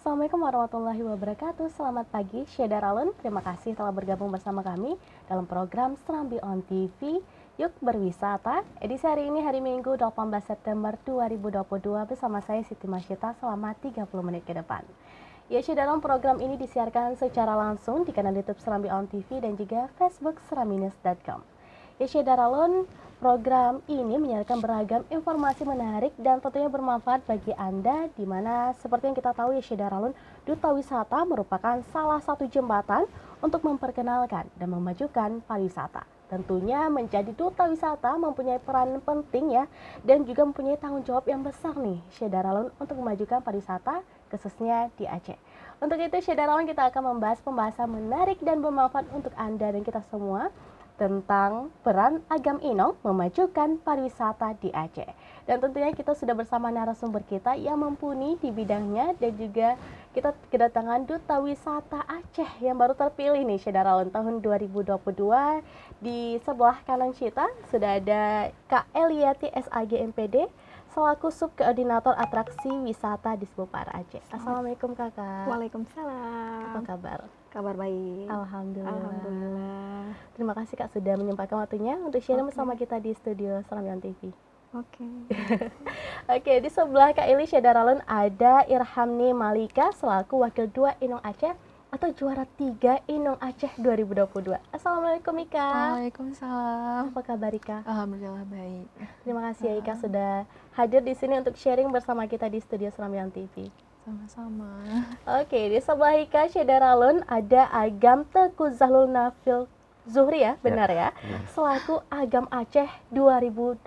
Assalamualaikum warahmatullahi wabarakatuh. Selamat pagi, Syeda Ralun. Terima kasih telah bergabung bersama kami dalam program Serambi On TV. Yuk berwisata. Edisi hari ini hari Minggu 18 September 2022 bersama saya Siti Masyita selama 30 menit ke depan. Ya, Syeda Ralun, program ini disiarkan secara langsung di kanal YouTube Serambi On TV dan juga Facebook serambinews.com. Ya, Syeda Ralun, program ini menyajikan beragam informasi menarik dan tentunya bermanfaat bagi Anda, di mana seperti yang kita tahu ya Syeda Ralun, Duta Wisata merupakan salah satu jembatan untuk memperkenalkan dan memajukan pariwisata. Tentunya menjadi Duta Wisata mempunyai peran penting ya, dan juga mempunyai tanggung jawab yang besar nih Syeda Ralun untuk memajukan pariwisata khususnya di Aceh. Untuk itu Syeda Ralun, kita akan membahas pembahasan menarik dan bermanfaat untuk Anda dan kita semua tentang peran Agam Inong memajukan pariwisata di Aceh. Dan tentunya kita sudah bersama narasumber kita yang mumpuni di bidangnya, dan juga kita kedatangan Duta Wisata Aceh yang baru terpilih nih Syeda Ralun tahun 2022. Di sebelah kanan kita sudah ada Kak Eliati SAG MPD selaku Subkoordinator Atraksi Wisata di Sebupar Aceh. Assalamualaikum Kakak. Waalaikumsalam. Apa kabar? Kabar baik. Alhamdulillah. Alhamdulillah. Terima kasih Kak sudah menyempatkan waktunya untuk sharing bersama kita di studio Serambi On TV. Oke. Oke, di sebelah Kak Eli Syeda Ralun ada Irhamni Malika selaku Wakil 2 Inong Aceh atau juara 3 Inong Aceh 2022. Assalamualaikum Ika. Waalaikumsalam. Apa kabar Ika? Alhamdulillah baik. Terima kasih ya Ika sudah hadir di sini untuk sharing bersama kita di studio Serambi On TV. Sama-sama. Oke, di sebelah Ika Syeda Ralun ada Agam Teguh Zahlul Nafil Zuhri ya, benar ya? Selaku Agam Aceh 2022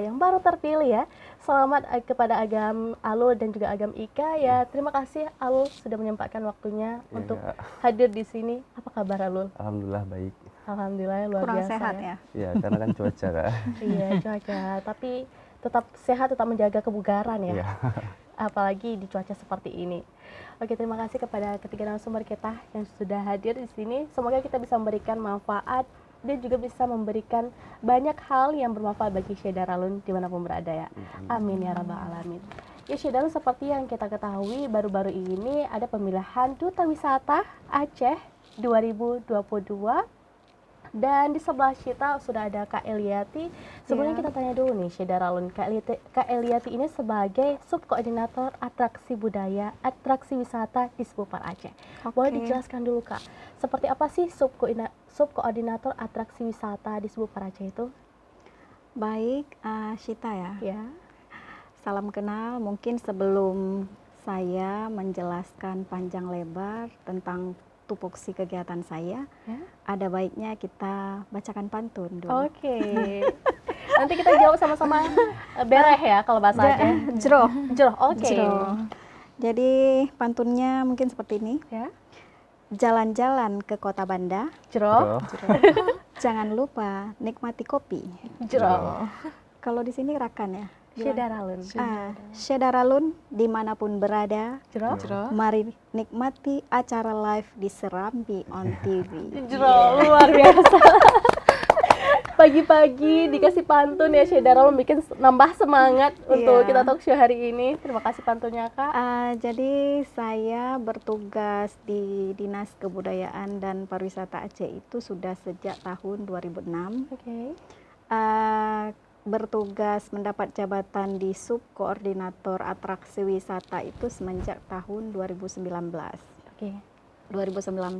yang baru terpilih ya. Selamat kepada Agam Alul dan juga Agam Ika ya. Terima kasih Alul sudah menyempatkan waktunya untuk hadir di sini. Apa kabar Alul? Alhamdulillah baik. Alhamdulillah luar Kurang biasa sehat ya. ya? Iya, karena kan cuaca Kak. Iya, cuaca. Tapi tetap sehat, tetap menjaga kebugaran ya. Iya. Apalagi di cuaca seperti ini. Oke, terima kasih kepada ketiga narasumber kita yang sudah hadir di sini. Semoga kita bisa memberikan manfaat dan juga bisa memberikan banyak hal yang bermanfaat bagi Syeda Ralun dimanapun berada ya. Amin ya rabbal alamin. Ya Syeda Ralun, seperti yang kita ketahui baru-baru ini ada pemilihan Duta Wisata Aceh 2022. Dan di sebelah kita sudah ada Kak Eliati. Sebelumnya kita tanya dulu nih Syeda Ralun, Kak Eliati ini sebagai Subkoordinator Atraksi Budaya, Atraksi Wisata di Sebupar Aceh. Boleh dijelaskan dulu Kak, seperti apa sih Subkoordinator Atraksi Wisata di Sebupar Aceh itu? Baik, Syita ya. Ya. Salam kenal. Mungkin sebelum saya menjelaskan panjang lebar tentang tupoksi kegiatan saya, ada baiknya kita bacakan pantun dulu. Oke. Nanti kita jawab sama-sama bereh ya kalau bahasa Aceh. Jroh. Jroh, oke. Jroh. Jadi pantunnya mungkin seperti ini. Ya. Jalan-jalan ke Kota Banda, Jroh. jangan lupa nikmati kopi. Jroh. Kalau di sini rakan ya. Syeda Ralun. Syeda Ralun dimanapun berada, Jroh. mari nikmati acara live di Serambi On TV. Jroh, luar biasa. Pagi-pagi dikasih pantun ya Syeda Ralun, bikin nambah semangat untuk kita talk show hari ini. Terima kasih pantunnya Kak. Jadi saya bertugas di Dinas Kebudayaan dan Pariwisata Aceh itu sudah sejak tahun 2006. Oke. Bertugas mendapat jabatan di Subkoordinator Atraksi Wisata itu semenjak tahun 2019. Oke. 2019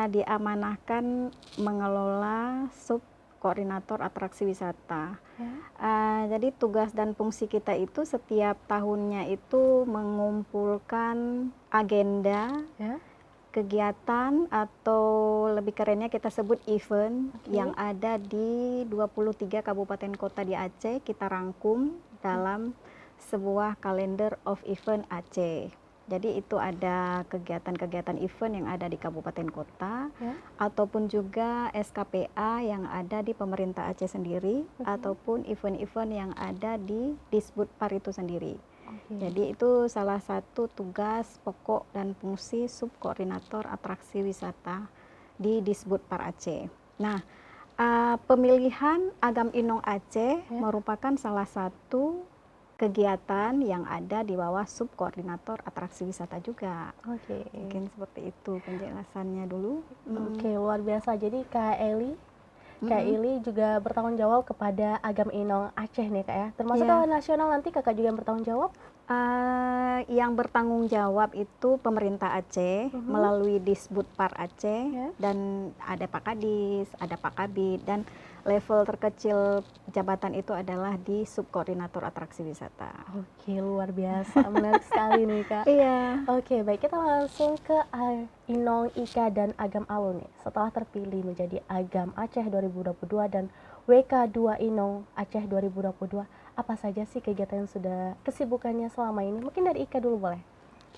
diamanahkan mengelola Subkoordinator Atraksi Wisata. Jadi tugas dan fungsi kita itu setiap tahunnya itu mengumpulkan agenda, kegiatan atau lebih kerennya kita sebut event yang ada di 23 kabupaten kota di Aceh, kita rangkum dalam sebuah kalender of event Aceh. Jadi itu ada kegiatan-kegiatan event yang ada di kabupaten kota, ataupun juga SKPA yang ada di pemerintah Aceh sendiri, ataupun event-event yang ada di Disbudpar itu sendiri. Jadi itu salah satu tugas pokok dan fungsi Subkoordinator Atraksi Wisata di Disbudpar Aceh. Nah, pemilihan Agam Inong Aceh merupakan salah satu kegiatan yang ada di bawah subkoordinator atraksi wisata juga. Oke. Mungkin seperti itu penjelasannya dulu. Oke, luar biasa. Jadi Kak Mm-mm. Ili juga bertanggung jawab kepada Agam Inong Aceh nih Kak ya. Termasuk Iya. kalau nasional nanti Kakak juga yang bertanggung jawab? Yang bertanggung jawab itu pemerintah Aceh melalui Disbudpar Aceh Ya. dan ada Pak Kadis, ada Pak Kabid, dan level terkecil jabatan itu adalah di subkoordinator atraksi wisata. Oke, luar biasa. Menarik sekali nih Kak. Iya. Oke, baik, kita langsung ke Inong Ika dan Agam Alul nih. Setelah terpilih menjadi Agam Aceh 2022 dan WK2 Inong Aceh 2022, apa saja sih kegiatan yang sudah kesibukannya selama ini? Mungkin dari Ika dulu boleh.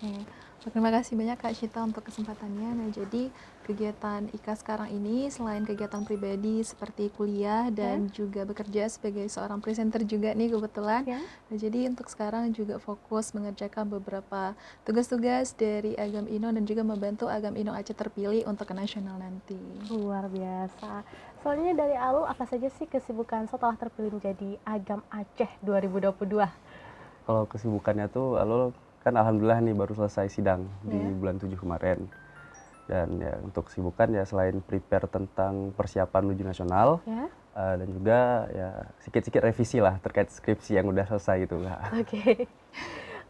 Oke, terima kasih banyak Kak Cita untuk kesempatannya. Nah, jadi kegiatan Ika sekarang ini selain kegiatan pribadi seperti kuliah dan juga bekerja sebagai seorang presenter juga nih kebetulan. Ya. Nah, jadi untuk sekarang juga fokus mengerjakan beberapa tugas-tugas dari Agam Inong dan juga membantu Agam Inong Aceh terpilih untuk ke nasional nanti. Luar biasa. Soalnya dari Alul, apa saja sih kesibukan setelah terpilih menjadi Agam Aceh 2022? Kalau kesibukannya tuh Alul kan alhamdulillah nih baru selesai sidang di bulan 7 kemarin. Dan ya untuk kesibukan ya selain prepare tentang persiapan menuju nasional Ya. dan juga ya sedikit-sedikit revisi lah terkait skripsi yang udah selesai gitu Kak. Oke.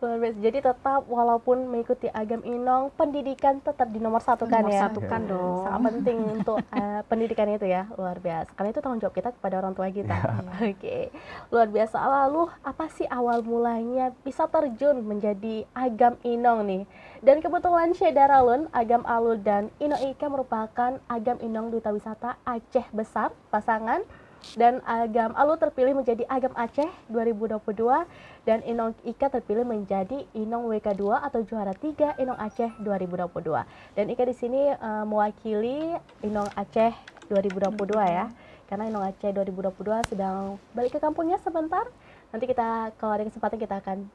Luar biasa. Jadi tetap walaupun mengikuti Agam Inong, pendidikan tetap di nomor satu kan Nomor ya? satu kan dong. Sangat penting untuk pendidikan itu ya, luar biasa. Karena itu tanggung jawab kita kepada orang tua kita. Oke, luar biasa. Lalu apa sih awal mulanya bisa terjun menjadi Agam Inong nih? Dan kebetulan Syedaralun, Agam Alul dan Inong Ika merupakan Agam Inong Duta Wisata Aceh Besar pasangan. Dan Agam Alul terpilih menjadi Agam Aceh 2022 dan Inong Ika terpilih menjadi Inong WK2 atau juara 3 Inong Aceh 2022. Dan Ika di sini mewakili Inong Aceh 2022 ya. Karena Inong Aceh 2022 sedang balik ke kampungnya sebentar. Nanti kita kalau ada kesempatan kita akan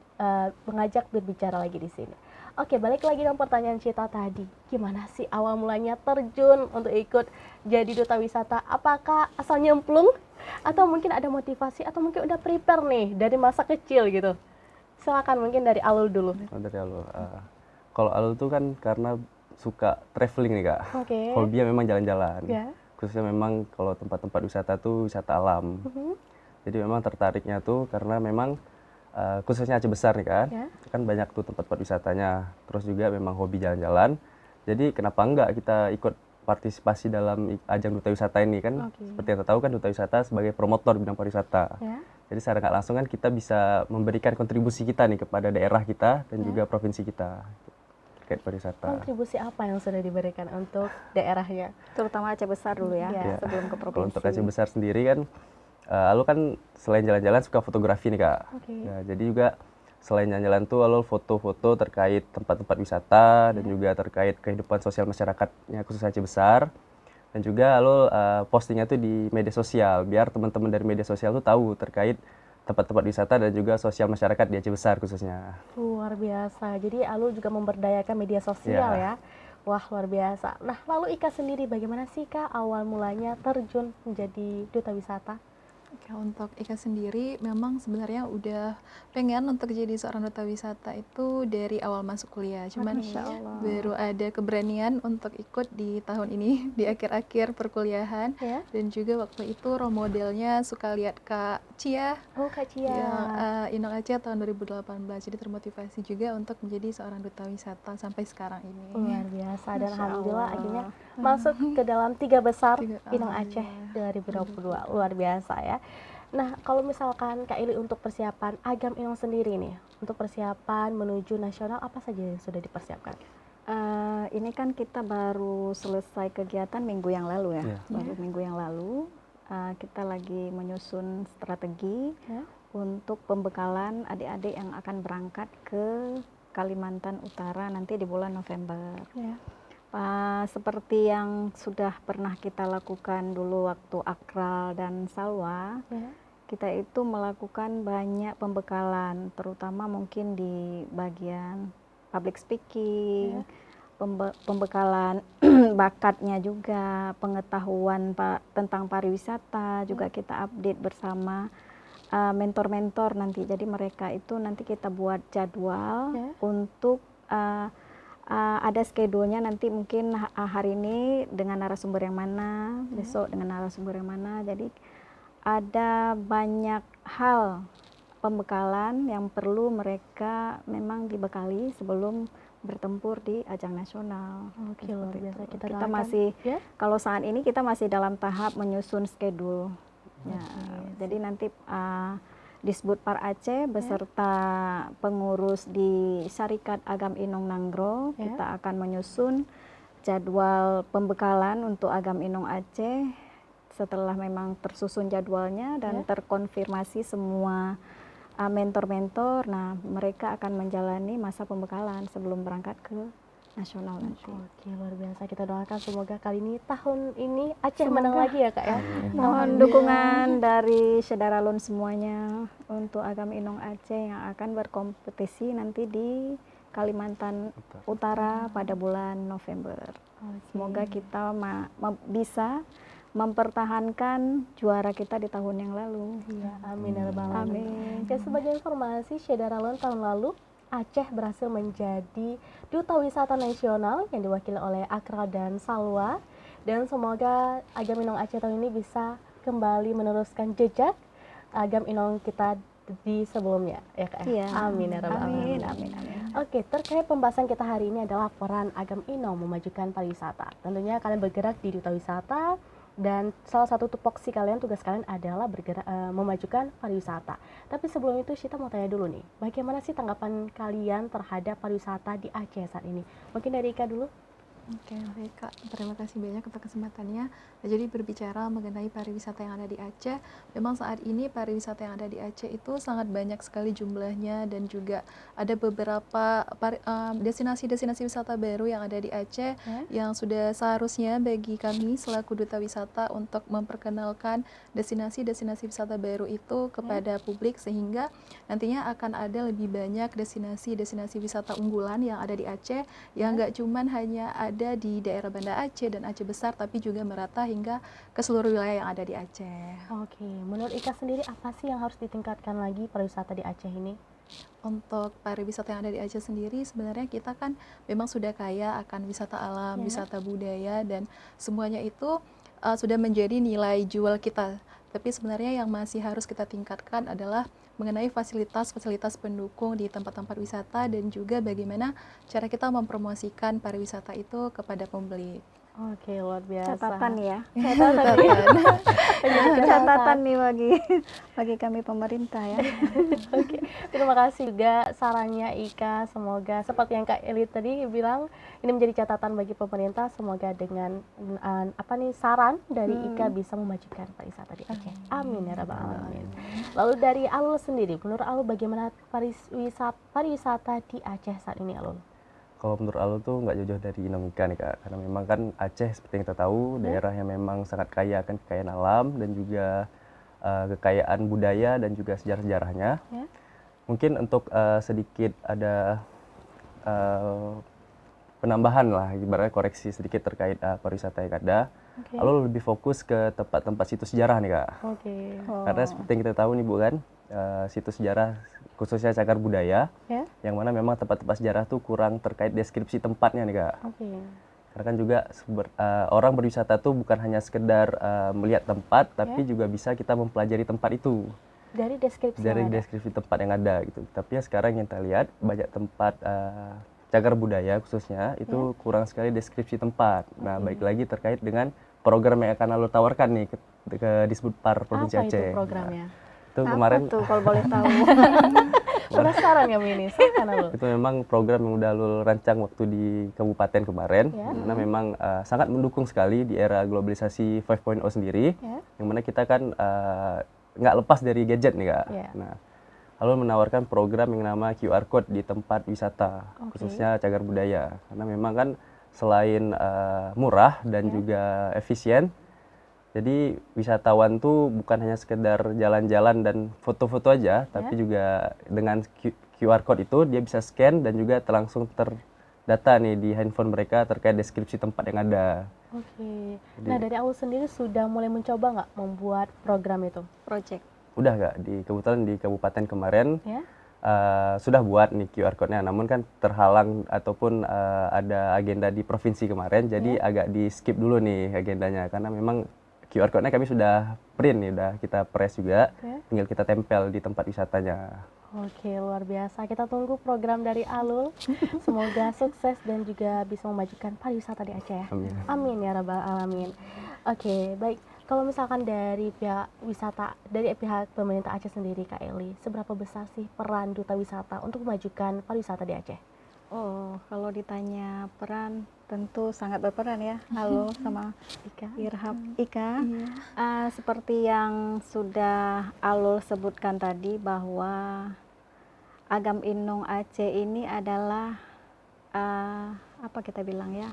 mengajak berbicara lagi di sini. Oke, balik lagi dengan pertanyaan Cita tadi. Gimana sih awal mulanya terjun untuk ikut jadi duta wisata? Apakah asal nyemplung? Atau mungkin ada motivasi? Atau mungkin udah prepare nih dari masa kecil gitu? Silakan mungkin dari Alul dulu. Dari Alul. Kalau Alul tuh kan karena suka traveling nih Kak. Oke. Hobinya memang jalan-jalan. Ya. Khususnya memang kalau tempat-tempat wisata tuh wisata alam. Jadi memang tertariknya tuh karena memang khususnya Aceh Besar nih kan, kan banyak tuh tempat-tempat wisatanya. Terus juga memang hobi jalan-jalan. Jadi kenapa enggak kita ikut partisipasi dalam ajang duta wisata ini kan? Seperti yang kita tahu kan duta wisata sebagai promotor bidang pariwisata. Jadi secara nggak langsung kan kita bisa memberikan kontribusi kita nih kepada daerah kita dan juga provinsi kita terkait pariwisata. Kontribusi apa yang sudah diberikan untuk daerahnya? Terutama Aceh Besar dulu ya, sebelum ke provinsi. Kalau untuk Aceh Besar sendiri kan, Alul kan selain jalan-jalan suka fotografi nih Kak. Ya, jadi juga selain jalan-jalan tuh Alul foto-foto terkait tempat-tempat wisata dan juga terkait kehidupan sosial masyarakatnya khusus Aceh Besar. Dan juga Alul postingnya tuh di media sosial biar teman-teman dari media sosial tuh tahu terkait tempat-tempat wisata dan juga sosial masyarakat di Aceh Besar khususnya. Luar biasa. Jadi Alul juga memberdayakan media sosial ya. Wah, luar biasa. Nah, lalu Ika sendiri bagaimana sih Kak awal mulanya terjun menjadi duta wisata? Untuk Ika sendiri memang sebenarnya udah pengen untuk jadi seorang duta wisata itu dari awal masuk kuliah. Cuman baru ada keberanian untuk ikut di tahun ini di akhir-akhir perkuliahan. Dan juga waktu itu role modelnya suka lihat Kak Cia. Oh, Kak Cia. Ya, Inong Aceh tahun 2018. Jadi termotivasi juga untuk menjadi seorang duta wisata sampai sekarang ini. Luar biasa dan alhamdulillah akhirnya masuk ke dalam 3 besar Inong Aceh 2022. Luar biasa ya. Nah, kalau misalkan Kak Ili untuk persiapan Agam Inong sendiri nih, untuk persiapan menuju nasional apa saja yang sudah dipersiapkan? Ini kan kita baru selesai kegiatan minggu yang lalu ya, minggu yang lalu kita lagi menyusun strategi untuk pembekalan adik-adik yang akan berangkat ke Kalimantan Utara nanti di bulan November. Seperti yang sudah pernah kita lakukan dulu waktu Akral dan Salwa, kita itu melakukan banyak pembekalan, terutama mungkin di bagian public speaking, pembekalan bakatnya juga, pengetahuan tentang pariwisata juga kita update bersama mentor-mentor nanti. Jadi mereka itu nanti kita buat jadwal untuk ada schedule-nya nanti, mungkin hari ini dengan narasumber yang mana, besok dengan narasumber yang mana. Jadi ada banyak hal pembekalan yang perlu mereka memang dibekali sebelum bertempur di ajang nasional. Oke, luar biasa. Kita masih kalau saat ini kita masih dalam tahap menyusun schedule. Ya, jadi nanti Disbudpar Aceh beserta pengurus di Syarikat Agam Inong Nanggro, kita akan menyusun jadwal pembekalan untuk Agam Inong Aceh. Setelah memang tersusun jadwalnya dan terkonfirmasi semua mentor-mentor, nah mereka akan menjalani masa pembekalan sebelum berangkat ke nasional nanti. Oke, luar biasa. Kita doakan semoga kali ini, tahun ini Aceh menang lagi ya Kak ya. Mohon dukungan dari Syedaralun semuanya untuk Agam Inong Aceh yang akan berkompetisi nanti di Kalimantan Utara pada bulan November. Semoga kita bisa mempertahankan juara kita di tahun yang lalu. Ya, amin ya rabbal alamin. Amin. Ya, sebagai informasi, Syedaralun tahun lalu Aceh berhasil menjadi duta wisata nasional yang diwakili oleh Akra dan Salwa, dan semoga Agam Inong Aceh tahun ini bisa kembali meneruskan jejak Agam Inong kita di sebelumnya ya Kak. Iya. Amin ya rabbal alamin. Amin. Oke, terkait pembahasan kita hari ini adalah peran Agam Inong memajukan pariwisata. Tentunya kalian bergerak di duta wisata, dan salah satu tupoksi kalian, tugas kalian adalah bergerak memajukan pariwisata. Tapi sebelum itu Syita mau tanya dulu nih, bagaimana sih tanggapan kalian terhadap pariwisata di Aceh saat ini? Mungkin dari Ika dulu. Oke, baik Kak. Terima kasih banyak untuk kesempatannya. Nah, jadi berbicara mengenai pariwisata yang ada di Aceh, memang saat ini pariwisata yang ada di Aceh itu sangat banyak sekali jumlahnya, dan juga ada beberapa destinasi-destinasi wisata baru yang ada di Aceh yang sudah seharusnya bagi kami selaku duta wisata untuk memperkenalkan destinasi-destinasi wisata baru itu kepada publik, sehingga nantinya akan ada lebih banyak destinasi-destinasi wisata unggulan yang ada di Aceh, yang nggak cuman hanya ada di daerah Banda Aceh dan Aceh Besar, tapi juga merata hingga ke seluruh wilayah yang ada di Aceh. Oke, menurut Ika sendiri apa sih yang harus ditingkatkan lagi pariwisata di Aceh ini? Untuk pariwisata yang ada di Aceh sendiri, sebenarnya kita kan memang sudah kaya akan wisata alam, wisata budaya, dan semuanya itu sudah menjadi nilai jual kita. Tapi sebenarnya yang masih harus kita tingkatkan adalah mengenai fasilitas-fasilitas pendukung di tempat-tempat wisata, dan juga bagaimana cara kita mempromosikan pariwisata itu kepada pembeli. Oke, luar biasa. Catatan ya. Catatan. Catatan nih bagi kami pemerintah ya. Oke, terima kasih juga sarannya Ika. Semoga seperti yang Kak Eli tadi bilang, ini menjadi catatan bagi pemerintah. Semoga dengan saran dari Ika bisa memajukan pariwisata di Aceh. Amin ya rabbal alamin. Lalu dari Alul sendiri, menurut Alul bagaimana pariwisata di Aceh saat ini, Alul? Kalau menurut Alul tuh nggak jauh-jauh dari Indonesia nih Kak, karena memang kan Aceh seperti yang kita tahu daerah yang memang sangat kaya akan kekayaan alam dan juga kekayaan budaya dan juga sejarah-sejarahnya. Mungkin untuk sedikit ada penambahan lah, ibaratnya koreksi sedikit terkait pariwisata yang ada. Alul lebih fokus ke tempat-tempat situs sejarah nih Kak. Karena seperti yang kita tahu nih Bu kan, situs sejarah khususnya cagar budaya, yang mana memang tempat-tempat sejarah tuh kurang terkait deskripsi tempatnya nih Kak. Karena kan juga orang berwisata tuh bukan hanya sekedar melihat tempat, tapi juga bisa kita mempelajari tempat itu. Dari deskripsi tempat yang ada gitu. Tapi ya sekarang yang kita lihat banyak tempat cagar budaya khususnya itu kurang sekali deskripsi tempat. Nah, baik lagi terkait dengan program yang akan Alul tawarkan nih ke Disbudpar Provinsi Aceh. Apa itu programnya? Itu kemarin tuh kalau boleh tahu. Penasaran ya ini, silakan Alul. Itu memang program yang udah Alul rancang waktu di kabupaten kemarin, karena memang sangat mendukung sekali di era globalisasi 5.0 sendiri, yang mana kita kan nggak lepas dari gadget nih Kak. Nah, Alul menawarkan program yang nama QR Code di tempat wisata, khususnya cagar budaya, karena memang kan selain murah dan juga efisien, jadi wisatawan tuh bukan hanya sekedar jalan-jalan dan foto-foto aja, tapi juga dengan QR Code itu dia bisa scan dan juga langsung terdata nih di handphone mereka terkait deskripsi tempat yang ada. Nah dari Alul sendiri sudah mulai mencoba nggak membuat program itu? udah Kak, kebetulan di kabupaten kemarin Ya. sudah buat nih QR code-nya, namun kan terhalang ataupun ada agenda di provinsi kemarin, jadi agak di skip dulu nih agendanya karena memang QR code-nya kami sudah print nih, udah kita press juga, tinggal kita tempel di tempat wisatanya. Oke, luar biasa. Kita tunggu program dari Alul. Semoga sukses dan juga bisa memajukan pariwisata di Aceh ya. Amin. Amin ya rabbal alamin. Oke, baik. Kalau misalkan dari pihak wisata, dari pihak pemerintah Aceh sendiri, Kak Eli, seberapa besar sih peran duta wisata untuk memajukan pariwisata di Aceh? Oh, kalau ditanya peran, tentu sangat berperan ya. Halo sama Ika. Ika. Seperti yang sudah Alul sebutkan tadi bahwa Agam Inong Aceh ini adalah apa kita bilang ya?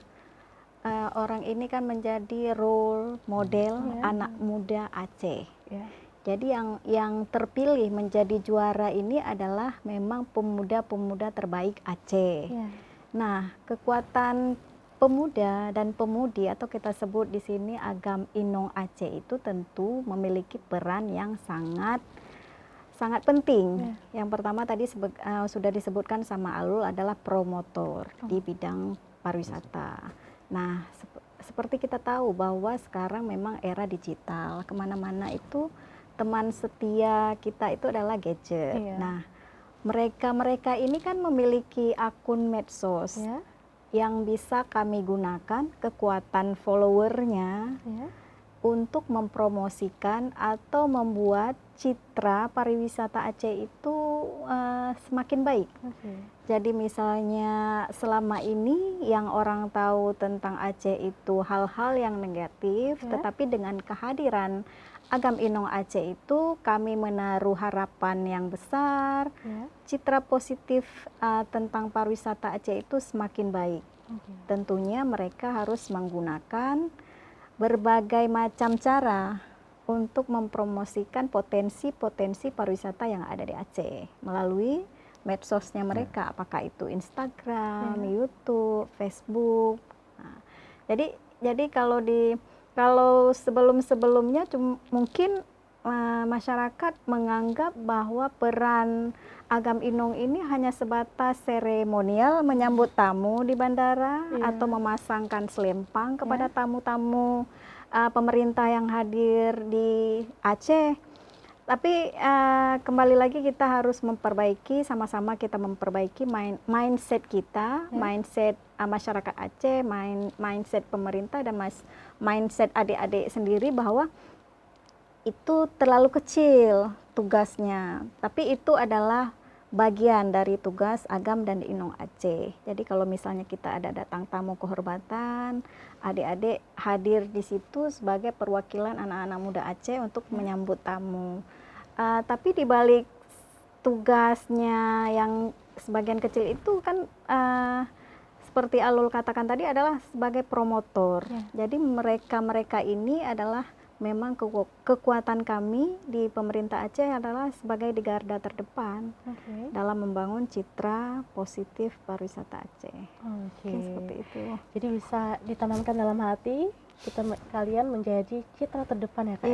Orang ini kan menjadi role model anak muda Aceh. Ya. Jadi yang terpilih menjadi juara ini adalah memang pemuda-pemuda terbaik Aceh. Ya. Nah, kekuatan pemuda dan pemudi atau kita sebut di sini Agam Inong Aceh itu tentu memiliki peran yang sangat penting. Yang pertama tadi sudah disebutkan sama Alul adalah promotor di bidang pariwisata. Nah, seperti kita tahu bahwa sekarang memang era digital, kemana-mana itu teman setia kita itu adalah gadget. Nah, mereka ini kan memiliki akun medsos yang bisa kami gunakan kekuatan followernya untuk mempromosikan atau membuat citra pariwisata Aceh itu semakin baik. Jadi misalnya selama ini yang orang tahu tentang Aceh itu hal-hal yang negatif, tetapi dengan kehadiran Agam Inong Aceh itu kami menaruh harapan yang besar, citra positif tentang pariwisata Aceh itu semakin baik. Tentunya mereka harus menggunakan berbagai macam cara untuk mempromosikan potensi-potensi pariwisata yang ada di Aceh melalui medsosnya mereka, apakah itu Instagram, YouTube, Facebook. Nah, jadi kalau sebelum-sebelumnya mungkin masyarakat menganggap bahwa peran Agam Inong ini hanya sebatas seremonial menyambut tamu di bandara atau memasangkan selempang kepada tamu-tamu pemerintah yang hadir di Aceh. Tapi kembali lagi kita harus sama-sama kita memperbaiki mindset kita, mindset masyarakat Aceh, mindset pemerintah dan mindset adik-adik sendiri bahwa itu terlalu kecil tugasnya. Tapi itu adalah bagian dari tugas Agam dan Inong Aceh. Jadi kalau misalnya kita ada datang tamu kehormatan, adik-adik hadir di situ sebagai perwakilan anak-anak muda Aceh untuk menyambut tamu. Tapi di balik tugasnya yang sebagian kecil itu kan seperti Alul katakan tadi adalah sebagai promotor. Jadi mereka ini adalah memang kekuatan kami di pemerintah Aceh adalah sebagai di garda terdepan dalam membangun citra positif pariwisata Aceh. Seperti itu. Jadi bisa ditanamkan dalam hati kalian menjadi citra terdepan ya Kak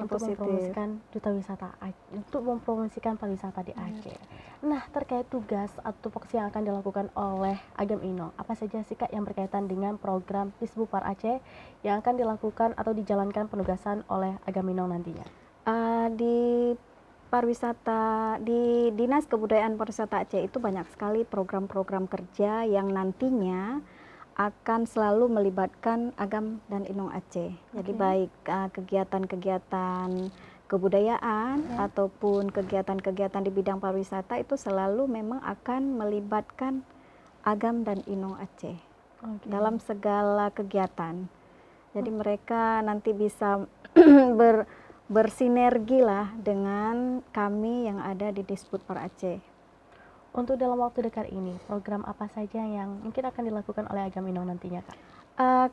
untuk mempromosikan duta wisata untuk mempromosikan pariwisata di Aceh. Nah, terkait tugas atau fokus yang akan dilakukan oleh Agam Inong, apa saja sih Kak yang berkaitan dengan program Disbupar Aceh yang akan dilakukan atau dijalankan penugasan oleh Agam Inong nantinya? Di pariwisata di Dinas Kebudayaan Pariwisata Aceh itu banyak sekali program-program kerja yang nantinya akan selalu melibatkan Agam dan Inong Aceh. Jadi baik kegiatan-kegiatan kebudayaan ataupun kegiatan-kegiatan di bidang pariwisata itu selalu memang akan melibatkan Agam dan Inong Aceh dalam segala kegiatan. Jadi mereka nanti bisa bersinergi lah dengan kami yang ada di Disbupar Aceh. Untuk dalam waktu dekat ini, program apa saja yang mungkin akan dilakukan oleh Agam Inong nantinya, Kak?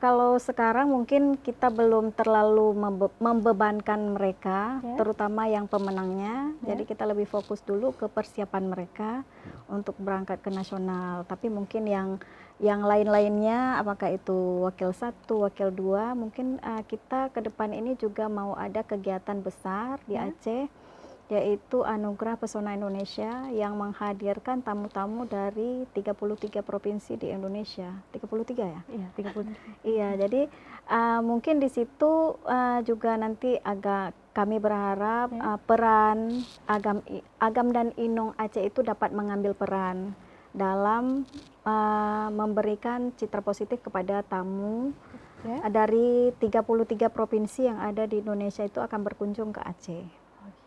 Kalau sekarang mungkin kita belum terlalu membebankan mereka, terutama yang pemenangnya. Jadi kita lebih fokus dulu ke persiapan mereka untuk berangkat ke nasional. Tapi mungkin yang lain-lainnya, apakah itu wakil 1, wakil 2, mungkin kita ke depan ini juga mau ada kegiatan besar di Aceh yaitu Anugerah Pesona Indonesia yang menghadirkan tamu-tamu dari 33 provinsi di Indonesia. 33 ya? Iya, 33. Iya, jadi mungkin di situ juga nanti kami berharap peran Agam dan Inung Aceh itu dapat mengambil peran dalam memberikan citra positif kepada tamu dari 33 provinsi yang ada di Indonesia itu akan berkunjung ke Aceh.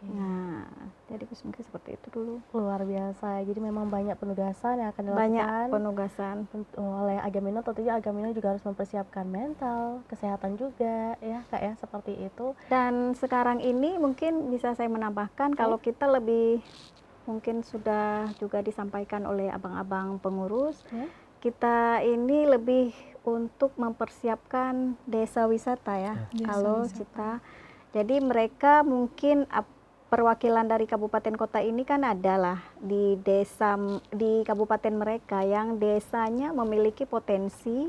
Nah, jadi mungkin seperti itu dulu. Luar biasa. Jadi memang banyak penugasan yang akan dilakukan. Banyak penugasan oleh Agamino. Tentunya Agamino juga harus mempersiapkan mental, kesehatan juga, ya Kak ya, seperti itu. Dan sekarang ini mungkin bisa saya menambahkan kalau kita lebih, mungkin sudah juga disampaikan oleh abang-abang pengurus, kita ini lebih untuk mempersiapkan desa wisata ya. Kalau kita, jadi mereka mungkin perwakilan dari kabupaten kota ini kan adalah di desa, di kabupaten mereka yang desanya memiliki potensi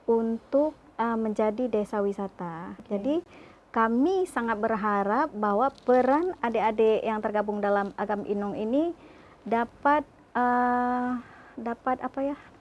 untuk menjadi desa wisata. Jadi kami sangat berharap bahwa peran adik-adik yang tergabung dalam Agam Inung ini dapat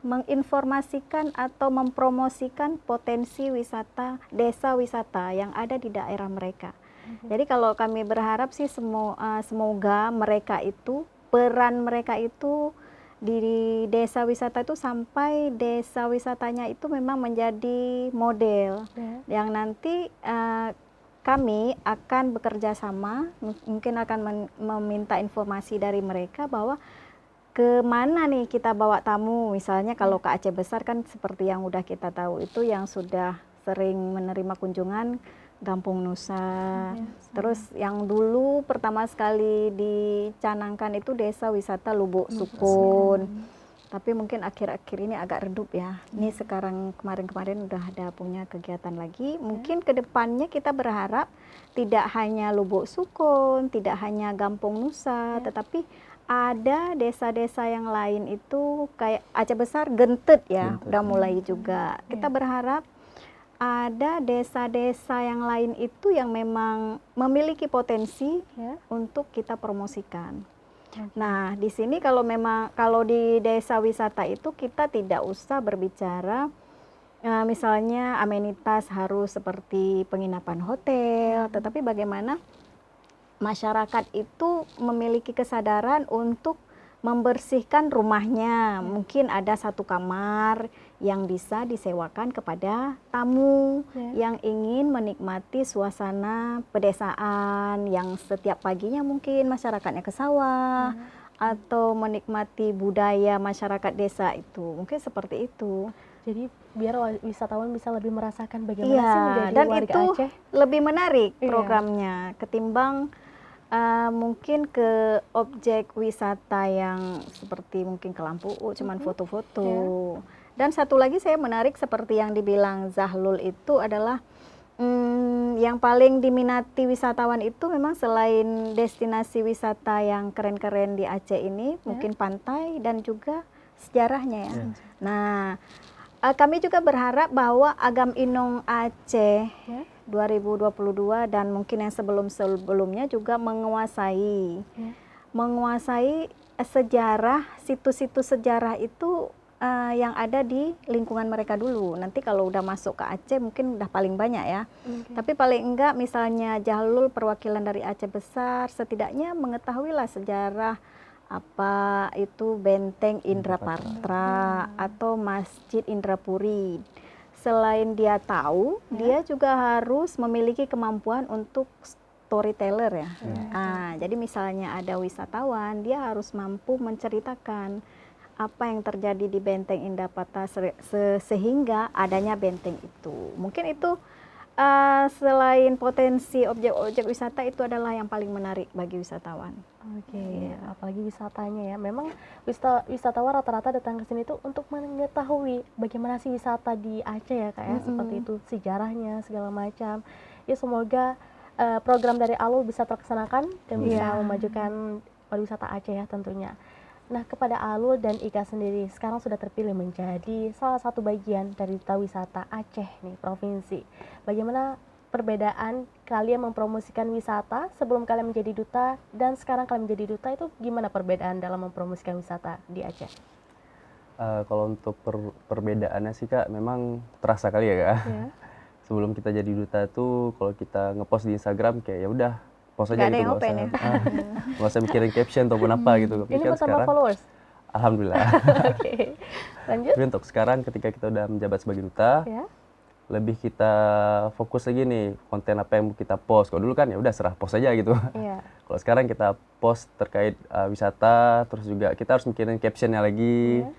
menginformasikan atau mempromosikan potensi wisata, desa wisata yang ada di daerah mereka. Jadi kalau kami berharap sih semoga mereka itu, peran mereka itu di desa wisata itu sampai desa wisatanya itu memang menjadi model yang nanti kami akan bekerja sama, mungkin akan meminta informasi dari mereka bahwa kemana nih kita bawa tamu, misalnya kalau ke Aceh Besar kan seperti yang udah kita tahu itu yang sudah sering menerima kunjungan Gampung Nusa. Terus yang dulu pertama sekali dicanangkan itu desa wisata Lubuk Sukun. Tapi mungkin akhir-akhir ini agak redup ya. Ini sekarang kemarin-kemarin udah ada punya kegiatan lagi. Mungkin kedepannya kita berharap tidak hanya Lubuk Sukun, tidak hanya Gampung Nusa, tetapi ada desa-desa yang lain itu kayak Aceh Besar, Gentet ya, udah mulai juga. Kita berharap ada desa-desa yang lain itu yang memang memiliki potensi untuk kita promosikan. Nah, di sini kalau di desa wisata itu kita tidak usah berbicara misalnya amenitas harus seperti penginapan hotel, tetapi bagaimana masyarakat itu memiliki kesadaran untuk membersihkan rumahnya. Mungkin ada satu kamar yang bisa disewakan kepada tamu yang ingin menikmati suasana pedesaan, yang setiap paginya mungkin masyarakatnya ke sawah atau menikmati budaya masyarakat desa itu. Mungkin seperti itu. Jadi biar wisatawan bisa lebih merasakan bagaimana sih menjadi dan warga itu Aceh. Lebih menarik programnya ketimbang mungkin ke objek wisata yang seperti mungkin ke Lampu cuman foto-foto. Dan satu lagi saya menarik seperti yang dibilang Zahlul itu adalah yang paling diminati wisatawan itu memang selain destinasi wisata yang keren-keren di Aceh ini, mungkin pantai dan juga sejarahnya ya. Nah, kami juga berharap bahwa Agam Inung Aceh 2022 dan mungkin yang sebelum-sebelumnya juga menguasai sejarah, situs-situs sejarah itu yang ada di lingkungan mereka dulu. Nanti kalau udah masuk ke Aceh mungkin udah paling banyak ya. Tapi paling enggak misalnya Jahlul perwakilan dari Aceh Besar setidaknya mengetahuilah sejarah apa itu Benteng Indrapatra atau Masjid Indrapuri. Selain dia tahu, dia juga harus memiliki kemampuan untuk storyteller ya. Jadi misalnya ada wisatawan, dia harus mampu menceritakan apa yang terjadi di Benteng Indrapatra sehingga adanya benteng itu. Mungkin itu selain potensi objek-objek wisata itu adalah yang paling menarik bagi wisatawan. Apalagi wisatanya ya. Memang wisatawan rata-rata datang ke sini tuh untuk mengetahui bagaimana sih wisata di Aceh ya Kak ya, seperti itu sejarahnya segala macam. Ya semoga program dari Alul bisa terlaksanakan dan bisa memajukan pariwisata Aceh ya tentunya. Nah, kepada Alul dan Ika sendiri sekarang sudah terpilih menjadi salah satu bagian dari Duta Wisata Aceh nih, provinsi. Bagaimana perbedaan kalian mempromosikan wisata sebelum kalian menjadi duta dan sekarang kalian menjadi duta, itu gimana perbedaan dalam mempromosikan wisata di Aceh? Kalau untuk perbedaannya sih Kak, memang terasa kali ya Kak. Ya. Sebelum kita jadi duta tuh kalau kita ngepost di Instagram kayak ya udah post aja Nggak ada gitu, yang open ya? nggak usah mikirin caption ataupun apa gitu. Tapi Ini kan mau tambah sekarang followers? alhamdulillah. Oke, lanjut. Tapi untuk sekarang ketika kita udah menjabat sebagai duta, Ya. lebih kita fokus lagi nih konten apa yang mau kita post. Kalau dulu kan ya udah serah post aja gitu. Iya. Kalau sekarang kita post terkait wisata, terus juga kita harus mikirin captionnya lagi. Iya.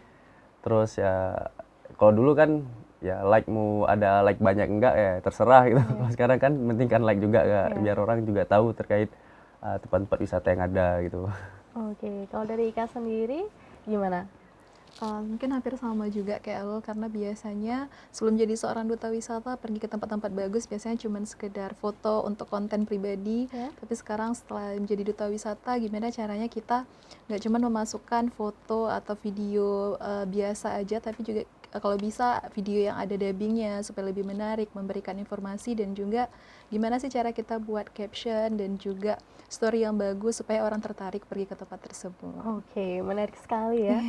Terus ya kalau dulu kan ya like-mu ada like banyak enggak ya terserah gitu. Kalau sekarang kan penting kan like juga Kak, biar orang juga tahu terkait tempat-tempat wisata yang ada gitu. Oke, kalau dari Ika sendiri gimana? Mungkin hampir sama juga kayak lo, karena biasanya sebelum jadi seorang duta wisata pergi ke tempat-tempat bagus biasanya cuma sekedar foto untuk konten pribadi. Tapi sekarang setelah menjadi duta wisata, gimana caranya kita nggak cuma memasukkan foto atau video biasa aja, tapi juga kalau bisa video yang ada dubbingnya supaya lebih menarik, memberikan informasi, dan juga gimana sih cara kita buat caption dan juga story yang bagus supaya orang tertarik pergi ke tempat tersebut. Oke, menarik sekali ya.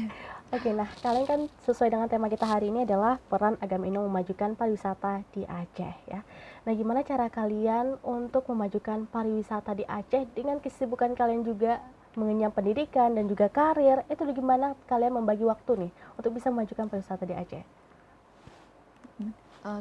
Oke, nah kalian kan sesuai dengan tema kita hari ini adalah peran Agama Inong memajukan pariwisata di Aceh ya. Nah, gimana cara kalian untuk memajukan pariwisata di Aceh dengan kesibukan kalian juga mengenyam pendidikan dan juga karir, itu gimana kalian membagi waktu nih untuk bisa memajukan pariwisata di Aceh?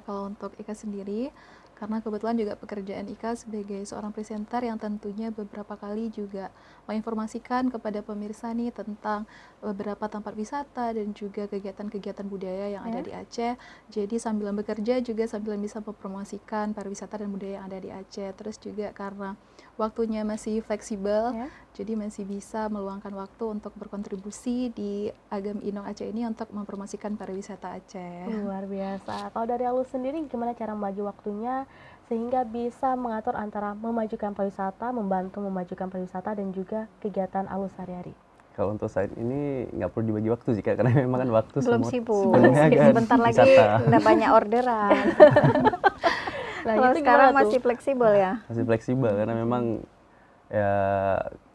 Kalau untuk Ika sendiri, karena kebetulan juga pekerjaan Ika sebagai seorang presenter yang tentunya beberapa kali juga menginformasikan kepada pemirsa nih tentang beberapa tempat wisata dan juga kegiatan-kegiatan budaya yang ada di Aceh. Jadi sambil bekerja juga sambil bisa mempromosikan pariwisata dan budaya yang ada di Aceh. Terus juga karena waktunya masih fleksibel, jadi masih bisa meluangkan waktu untuk berkontribusi di Agam Inong Aceh ini untuk mempromosikan pariwisata Aceh. Luar biasa. Kalau dari Alus sendiri gimana cara membagi waktunya sehingga bisa mengatur antara memajukan pariwisata, membantu memajukan pariwisata dan juga kegiatan Alus sehari-hari? Kalau untuk saat ini nggak perlu dibagi waktu sih Kak, karena memang kan waktu Belum semua sibuk. sepenuhnya kan Sebentar lagi wisata. udah banyak orderan. Nah, Kalau itu sekarang gimana tuh? masih fleksibel ya. Masih fleksibel karena memang ya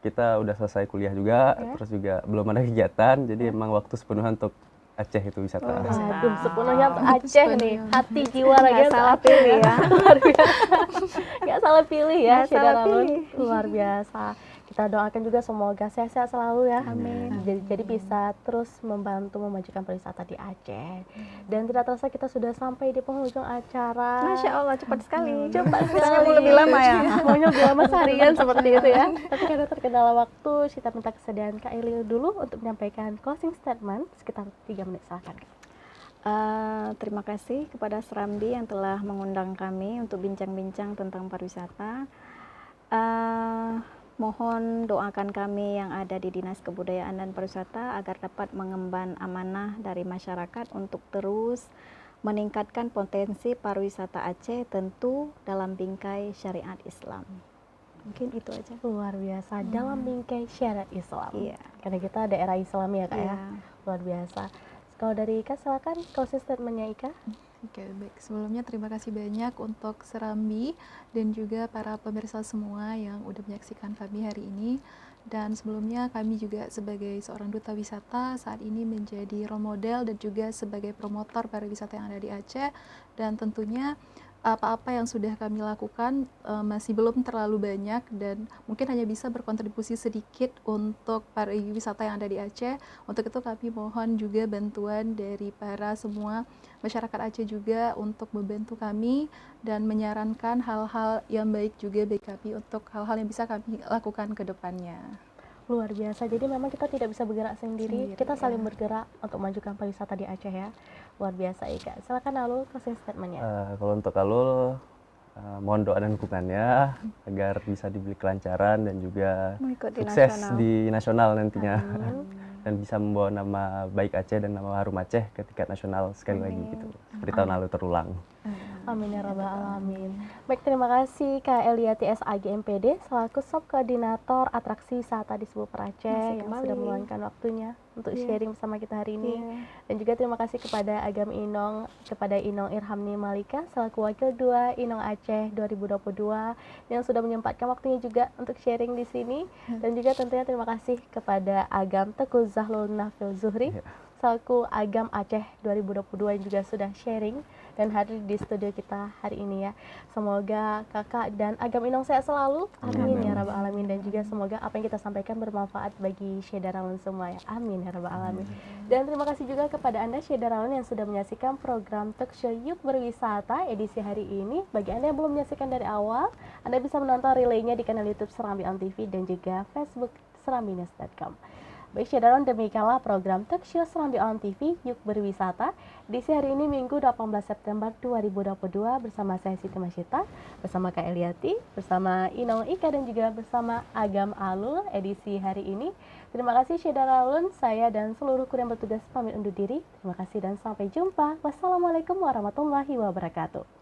kita udah selesai kuliah juga, terus juga belum ada kegiatan, jadi emang waktu sepenuhnya untuk Aceh itu wisata. Aduh, sepenuhnya untuk Aceh nih, hati jiwa raga Nggak salah pilih ya. luar biasa. Nggak salah pilih ya, Nggak salah Syedar Alun. pilih. Luar biasa. Kita doakan juga semoga sehat-sehat selalu ya. Amin. Jadi bisa terus membantu memajukan pariwisata di Aceh. Dan tidak terasa kita sudah sampai di penghujung acara. Masya Allah, cepat sekali. Cepat Rasanya sekali. mau lebih lama ya. Maunya lebih lama seharian seperti itu ya. Tapi karena terkendala waktu, kita minta kesediaan Kak Ili dulu untuk menyampaikan closing statement sekitar 3 menit, silakan. Terima kasih kepada Serambi yang telah mengundang kami untuk bincang-bincang tentang pariwisata. Mohon doakan kami yang ada di Dinas Kebudayaan dan Pariwisata agar dapat mengemban amanah dari masyarakat untuk terus meningkatkan potensi pariwisata Aceh, tentu dalam bingkai syariat Islam. Mungkin itu aja. Luar biasa, dalam bingkai syariat Islam. Iya. Karena kita daerah Islam ya Kak ya. Iya. Luar biasa. Kalau dari Ika, silakan closing statement-nya Ika. Oke, baik. Sebelumnya terima kasih banyak untuk Serambi dan juga para pemirsa semua yang udah menyaksikan kami hari ini. Dan sebelumnya kami juga sebagai seorang duta wisata saat ini menjadi role model dan juga sebagai promotor pariwisata yang ada di Aceh. Dan tentunya apa-apa yang sudah kami lakukan masih belum terlalu banyak dan mungkin hanya bisa berkontribusi sedikit untuk pariwisata yang ada di Aceh. Untuk itu kami mohon juga bantuan dari para semua masyarakat Aceh juga untuk membantu kami dan menyarankan hal-hal yang baik juga bagi kami untuk hal-hal yang bisa kami lakukan ke depannya. Luar biasa, jadi memang kita tidak bisa bergerak sendiri, kita saling bergerak untuk memajukan pariwisata di Aceh ya. Luar biasa Ika. Silakan Alul closing statement-nya. Kalau untuk Alul, mohon doa dan dukungannya agar bisa diberi kelancaran dan juga Mengikuti sukses nasional. di nasional nantinya. Dan bisa membawa nama baik Aceh dan nama harum Aceh ke tingkat nasional sekali lagi gitu. Seperti tahun lalu terulang. Amin ya rabbal alamin. Baik, terima kasih Kak Eliati SAG MPD selaku Sub Koordinator Atraksi Wisata di Sebu Aceh yang sudah meluangkan waktunya untuk sharing bersama kita hari ini. Dan juga terima kasih kepada Agam Inong, kepada Inong Irhamni Malika selaku Wakil 2 Inong Aceh 2022 yang sudah menyempatkan waktunya juga untuk sharing di sini. Dan juga tentunya terima kasih kepada Agam Teguh Zahlul Nafil Zuhri selaku Agam Aceh 2022 yang juga sudah sharing dan hadir di studio kita hari ini ya. Semoga kakak dan Agam Inong sehat selalu. Amin ya rabbal alamin. Dan juga semoga apa yang kita sampaikan bermanfaat bagi Syedarawan semua ya. Amin ya rabbal alamin. Dan terima kasih juga kepada Anda Syedarawan yang sudah menyaksikan program Talk Show Yuk Berwisata edisi hari ini. Bagi Anda yang belum menyaksikan dari awal, Anda bisa menonton relaynya di kanal YouTube Serambi On TV dan juga Facebook serambinews.com. Baik Syedarawan, demikianlah program Talk Show Serambi On TV Yuk Berwisata edisi hari ini Minggu 18 September 2022 bersama saya Siti Masyita, bersama Kak Eliati, bersama Inong Ika dan juga bersama Agam Alul edisi hari ini. Terima kasih Syedarawan, saya dan seluruh kru yang bertugas pamit undur diri. Terima kasih dan sampai jumpa. Wassalamualaikum warahmatullahi wabarakatuh.